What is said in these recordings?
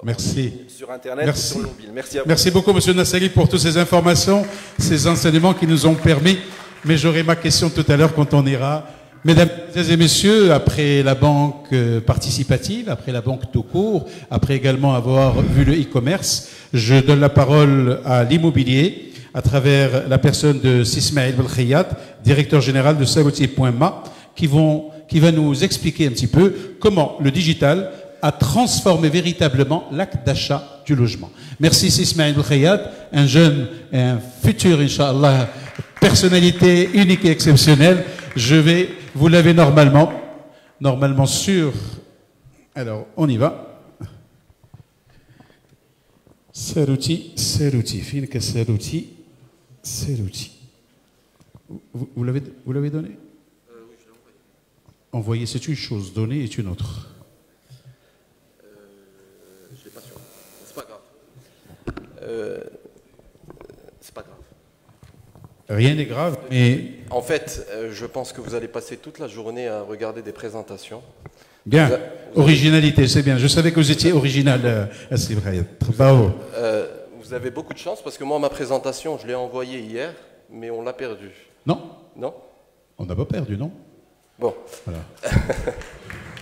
Merci. Sur Internet Merci. ou sur le mobile. Merci à vous. Merci beaucoup, Monsieur Nasseri, pour toutes ces informations, ces enseignements qui nous ont permis. Mais j'aurai ma question tout à l'heure quand on ira. Mesdames et messieurs, après la banque participative, après la banque tout court, après également avoir vu le e-commerce, je donne la parole à l'immobilier à travers la personne de Sismaïl Belkhayat, directeur général de Saouti.ma, qui va nous expliquer un petit peu comment le digital a transformé véritablement l'acte d'achat du logement. Merci Sismaïl Belkhayat, un jeune et un futur, Inch'Allah, personnalité unique et exceptionnelle. Vous l'avez normalement sûr. Alors, on y va. Sarouti, fin que Sarouti. Vous l'avez donné? Oui, je l'ai envoyé. Envoyer, c'est une chose, donner est une autre. Je l'ai pas sûr. C'est pas grave. C'est pas grave. Rien n'est grave, mais... En fait, je pense que vous allez passer toute la journée à regarder des présentations. Bien, originalité, c'est bien. Je savais que vous étiez original, bravo. Vous avez beaucoup de chance parce que moi, ma présentation, je l'ai envoyée hier, mais on l'a perdue. Non. Non? On n'a pas perdu, non? Bon. Voilà.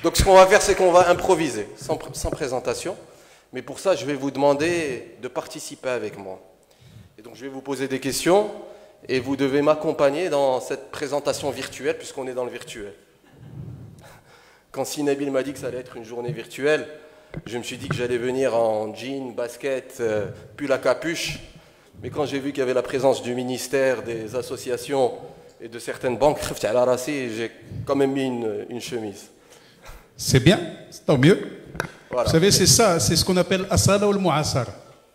Donc ce qu'on va faire, c'est qu'on va improviser, sans présentation. Mais pour ça, je vais vous demander de participer avec moi. Et donc je vais vous poser des questions et vous devez m'accompagner dans cette présentation virtuelle puisqu'on est dans le virtuel. Quand Sinabil m'a dit que ça allait être une journée virtuelle, je me suis dit que j'allais venir en jean, basket, pull à capuche. Mais quand j'ai vu qu'il y avait la présence du ministère, des associations et de certaines banques, j'ai quand même mis une chemise. C'est bien, tant mieux. Voilà. Vous savez, c'est ça, c'est ce qu'on appelle asala ou le mu'asar.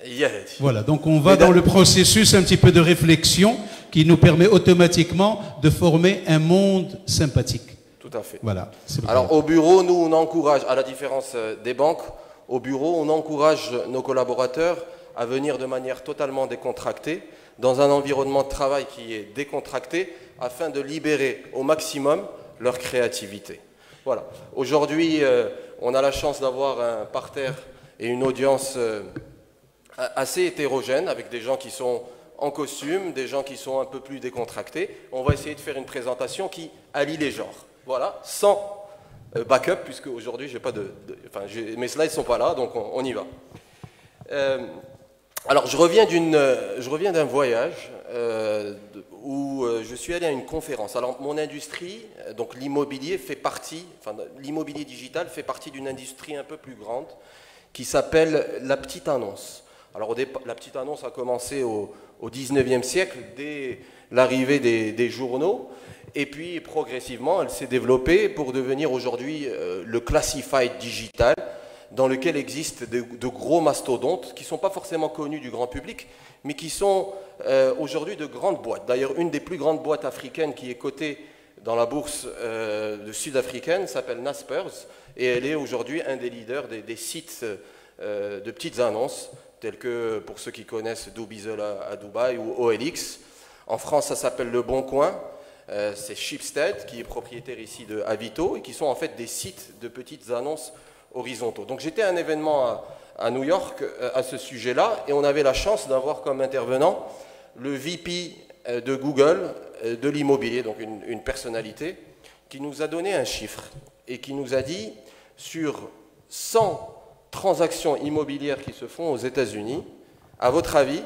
Yeah. Voilà, donc on va dans le processus un petit peu de réflexion qui nous permet automatiquement de former un monde sympathique. Tout à fait. Voilà. Alors au bureau, nous on encourage, à la différence des banques, au bureau on encourage nos collaborateurs à venir de manière totalement décontractée, dans un environnement de travail qui est décontracté, afin de libérer au maximum leur créativité. Voilà. Aujourd'hui, on a la chance d'avoir un parterre et une audience assez hétérogène, avec des gens qui sont en costume, des gens qui sont un peu plus décontractés. On va essayer de faire une présentation qui allie les genres. Voilà, sans backup, puisque aujourd'hui, mes slides ne sont pas là, donc on y va. Alors, je reviens d'un voyage où je suis allé à une conférence. Alors, mon industrie, donc l'immobilier l'immobilier digital fait partie d'une industrie un peu plus grande qui s'appelle la petite annonce. Alors, la petite annonce a commencé au 19e siècle, dès l'arrivée des journaux. Et puis, progressivement, elle s'est développée pour devenir aujourd'hui le classified digital, dans lequel existent de gros mastodontes qui ne sont pas forcément connus du grand public, mais qui sont aujourd'hui de grandes boîtes. D'ailleurs, une des plus grandes boîtes africaines qui est cotée dans la bourse sud-africaine s'appelle Naspers, et elle est aujourd'hui un des leaders des sites de petites annonces, tels que, pour ceux qui connaissent, Dobizel à Dubaï ou OLX. En France, ça s'appelle Le Bon Coin. C'est Shipstead qui est propriétaire ici de Avito et qui sont en fait des sites de petites annonces horizontaux. Donc j'étais à un événement à New York à ce sujet-là et on avait la chance d'avoir comme intervenant le VP de Google de l'immobilier, donc une personnalité qui nous a donné un chiffre et qui nous a dit sur 100 transactions immobilières qui se font aux États-Unis, à votre avis,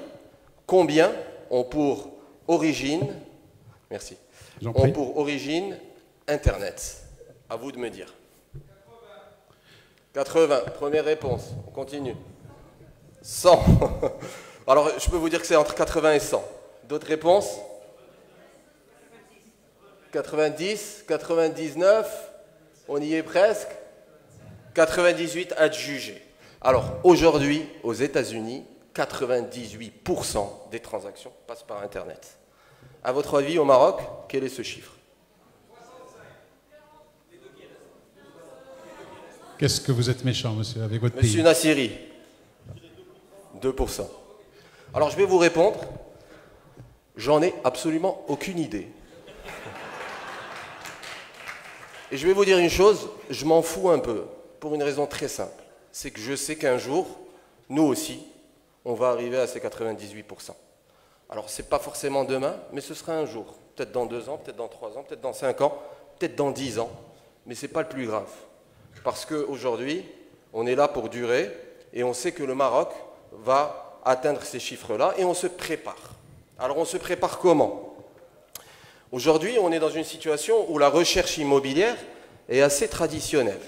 combien ont pour origine, merci, ont pour origine Internet? À vous de me dire. 80, première réponse. On continue. 100. Alors, je peux vous dire que c'est entre 80 et 100. D'autres réponses? 90, 99, on y est presque. 98 adjugés. Alors, aujourd'hui, aux États-Unis, 98% des transactions passent par Internet. À votre avis, au Maroc, quel est ce chiffre? Qu'est-ce que vous êtes méchant, monsieur, avec votre pays? Monsieur Nassiri, 2%. Alors, je vais vous répondre. J'en ai absolument aucune idée. Et je vais vous dire une chose, je m'en fous un peu, pour une raison très simple. C'est que je sais qu'un jour, nous aussi, on va arriver à ces 98%. Alors, ce n'est pas forcément demain, mais ce sera un jour. Peut-être dans 2 ans, peut-être dans 3 ans, peut-être dans 5 ans, peut-être dans 10 ans. Mais ce n'est pas le plus grave. Parce qu'aujourd'hui, on est là pour durer et on sait que le Maroc va atteindre ces chiffres-là et on se prépare. Alors, on se prépare comment? Aujourd'hui, on est dans une situation où la recherche immobilière est assez traditionnelle.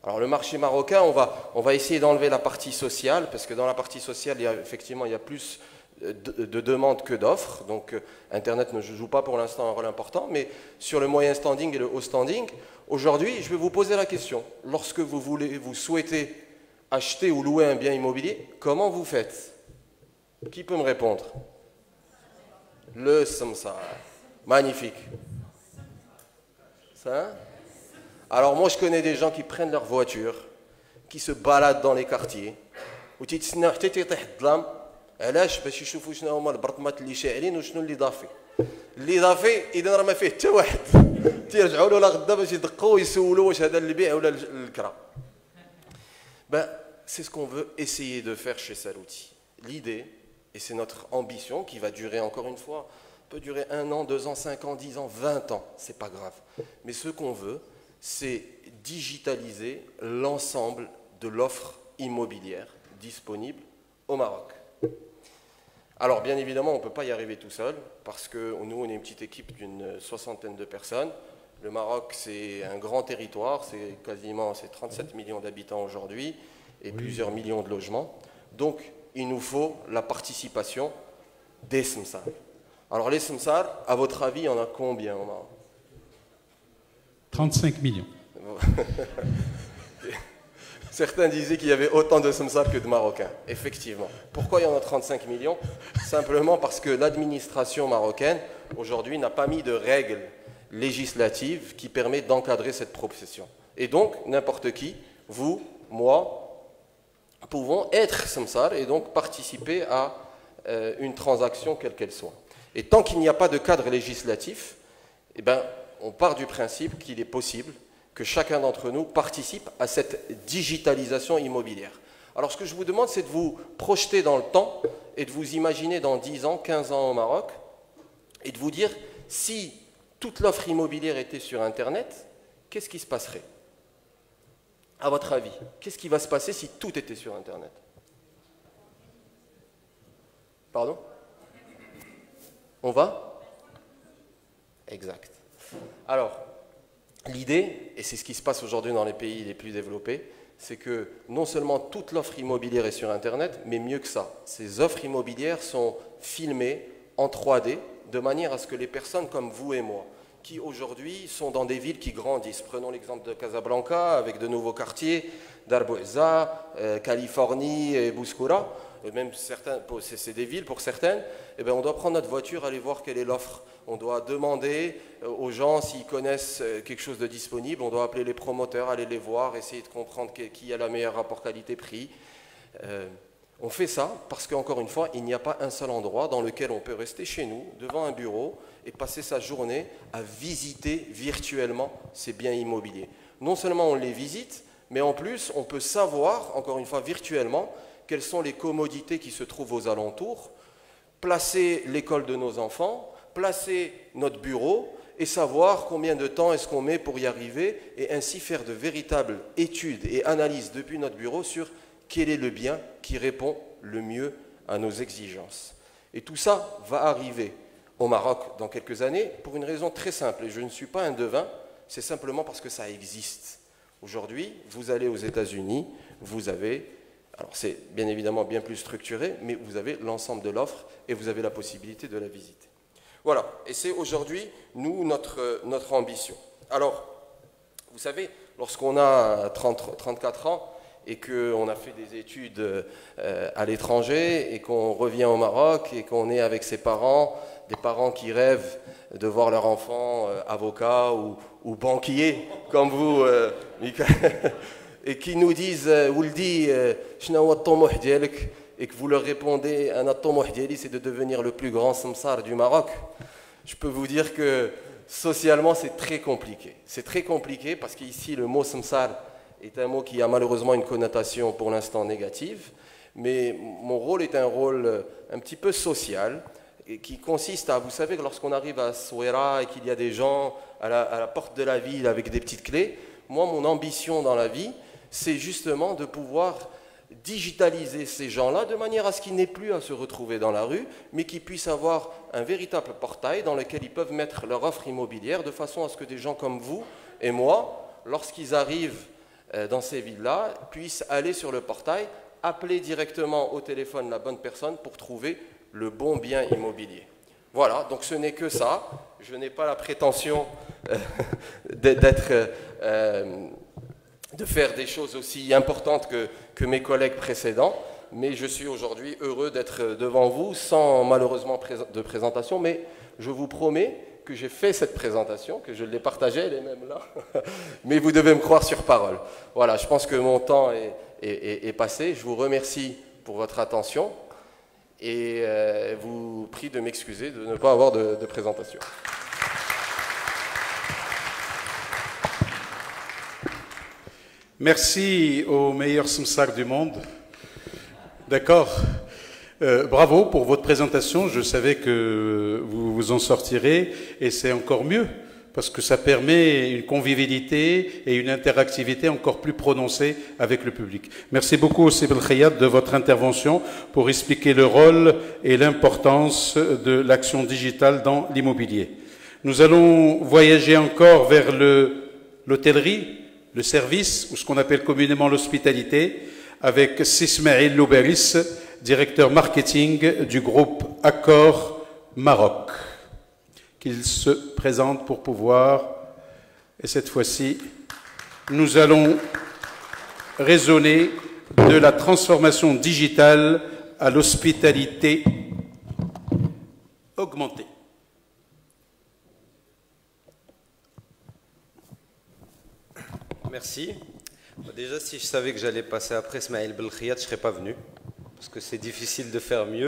Alors le marché marocain, on va essayer d'enlever la partie sociale, parce que dans la partie sociale, effectivement, il y a plus de demandes que d'offres. Donc Internet ne joue pas pour l'instant un rôle important, mais sur le moyen standing et le haut standing, aujourd'hui, je vais vous poser la question. Lorsque vous souhaitez acheter ou louer un bien immobilier, comment vous faites? Qui peut me répondre? Le samsar. Magnifique. Ça? Alors moi je connais des gens qui prennent leur voiture, qui se baladent dans les quartiers, و تيتسناو حتى تيطيح الظلام. علاش؟ باش يشوفوا شنو هما البرطمات اللي شاعلين وشنو اللي ضافي. اللي ضافي اذا راه ما فيه حتى واحد. تيرجعوا له غدا باش يدقوا ويسولوا واش هذا البيع ولا الكرا. Ben, c'est ce qu'on veut essayer de faire chez Salouti. L'idée, et c'est notre ambition qui va durer encore une fois, peut durer 1 an, 2 ans, 5 ans, 10 ans, 20 ans, c'est pas grave. Mais ce qu'on veut, c'est digitaliser l'ensemble de l'offre immobilière disponible au Maroc. Alors bien évidemment, on ne peut pas y arriver tout seul, parce que nous, on est une petite équipe d'une 60aine de personnes. Le Maroc, c'est un grand territoire, c'est 37 millions d'habitants aujourd'hui, et plusieurs millions de logements. Donc, il nous faut la participation des Samsar. Alors les Samsar, à votre avis, il y en a combien au Maroc? 35 millions. Certains disaient qu'il y avait autant de Samsar que de Marocains. Effectivement. Pourquoi il y en a 35 millions? Simplement parce que l'administration marocaine, aujourd'hui, n'a pas mis de règles législatives qui permettent d'encadrer cette profession. Et donc, n'importe qui, vous, moi, pouvons être Samsar et donc participer à une transaction quelle qu'elle soit. Et tant qu'il n'y a pas de cadre législatif, eh ben, on part du principe qu'il est possible que chacun d'entre nous participe à cette digitalisation immobilière. Alors ce que je vous demande, c'est de vous projeter dans le temps et de vous imaginer dans 10 ans, 15 ans au Maroc, et de vous dire, si toute l'offre immobilière était sur Internet, qu'est-ce qui se passerait? À votre avis, qu'est-ce qui va se passer si tout était sur Internet? Pardon? On va? Exact. Alors, l'idée, et c'est ce qui se passe aujourd'hui dans les pays les plus développés, c'est que non seulement toute l'offre immobilière est sur Internet, mais mieux que ça, ces offres immobilières sont filmées en 3D, de manière à ce que les personnes comme vous et moi, qui aujourd'hui sont dans des villes qui grandissent, prenons l'exemple de Casablanca, avec de nouveaux quartiers, Darbouza, Californie et Bouskoura, même certains, c'est des villes pour certaines, eh bien on doit prendre notre voiture, aller voir quelle est l'offre. On doit demander aux gens s'ils connaissent quelque chose de disponible. On doit appeler les promoteurs, aller les voir, essayer de comprendre qui a le meilleur rapport qualité-prix. On fait ça parce qu'encore une fois, il n'y a pas un seul endroit dans lequel on peut rester chez nous, devant un bureau, et passer sa journée à visiter virtuellement ces biens immobiliers. Non seulement on les visite, mais en plus on peut savoir, encore une fois virtuellement, quelles sont les commodités qui se trouvent aux alentours, placer l'école de nos enfants, placer notre bureau et savoir combien de temps est-ce qu'on met pour y arriver et ainsi faire de véritables études et analyses depuis notre bureau sur quel est le bien qui répond le mieux à nos exigences. Et tout ça va arriver au Maroc dans quelques années pour une raison très simple. Et je ne suis pas un devin, c'est simplement parce que ça existe. Aujourd'hui, vous allez aux États-Unis, vous avez... Alors c'est bien évidemment bien plus structuré, mais vous avez l'ensemble de l'offre et vous avez la possibilité de la visiter. Voilà, et c'est aujourd'hui, nous, notre ambition. Alors, vous savez, lorsqu'on a 34 ans et qu'on a fait des études à l'étranger et qu'on revient au Maroc et qu'on est avec ses parents, des parents qui rêvent de voir leur enfant avocat ou banquier, comme vous, Michael, et qui nous disent « Wuldi, shna wa at-tamouh dialek » et que vous leur répondez « Un at-tamouh diali, c'est de devenir le plus grand samsar du Maroc », je peux vous dire que socialement, c'est très compliqué. C'est très compliqué parce qu'ici, le mot samsar est un mot qui a malheureusement une connotation pour l'instant négative, mais mon rôle est un rôle un petit peu social, et qui consiste à, vous savez, que lorsqu'on arrive à Souera et qu'il y a des gens à la porte de la ville avec des petites clés, moi, mon ambition dans la vie, c'est justement de pouvoir digitaliser ces gens-là de manière à ce qu'ils n'aient plus à se retrouver dans la rue, mais qu'ils puissent avoir un véritable portail dans lequel ils peuvent mettre leur offre immobilière de façon à ce que des gens comme vous et moi, lorsqu'ils arrivent dans ces villes-là, puissent aller sur le portail, appeler directement au téléphone la bonne personne pour trouver le bon bien immobilier. Voilà, donc ce n'est que ça. Je n'ai pas la prétention de faire des choses aussi importantes que mes collègues précédents, mais je suis aujourd'hui heureux d'être devant vous, sans malheureusement de présentation, mais je vous promets que j'ai fait cette présentation, que je l'ai partagée, elle est même là, mais vous devez me croire sur parole. Voilà, je pense que mon temps est passé. Je vous remercie pour votre attention et vous prie de m'excuser de ne pas avoir de présentation. Merci aux meilleurs samsaks du monde. D'accord. Bravo pour votre présentation. Je savais que vous vous en sortirez et c'est encore mieux parce que ça permet une convivialité et une interactivité encore plus prononcée avec le public. Merci beaucoup, Sib El Khayat, de votre intervention pour expliquer le rôle et l'importance de l'action digitale dans l'immobilier. Nous allons voyager encore vers l'hôtellerie, le service, ou ce qu'on appelle communément l'hospitalité, avec Sismaïl Louberis, directeur marketing du groupe Accor Maroc. Qu'il se présente pour pouvoir, et cette fois-ci, nous allons raisonner de la transformation digitale à l'hospitalité augmentée. Merci. Déjà, si je savais que j'allais passer après Smaïl Belkhiyat, je ne serais pas venu, parce que c'est difficile de faire mieux.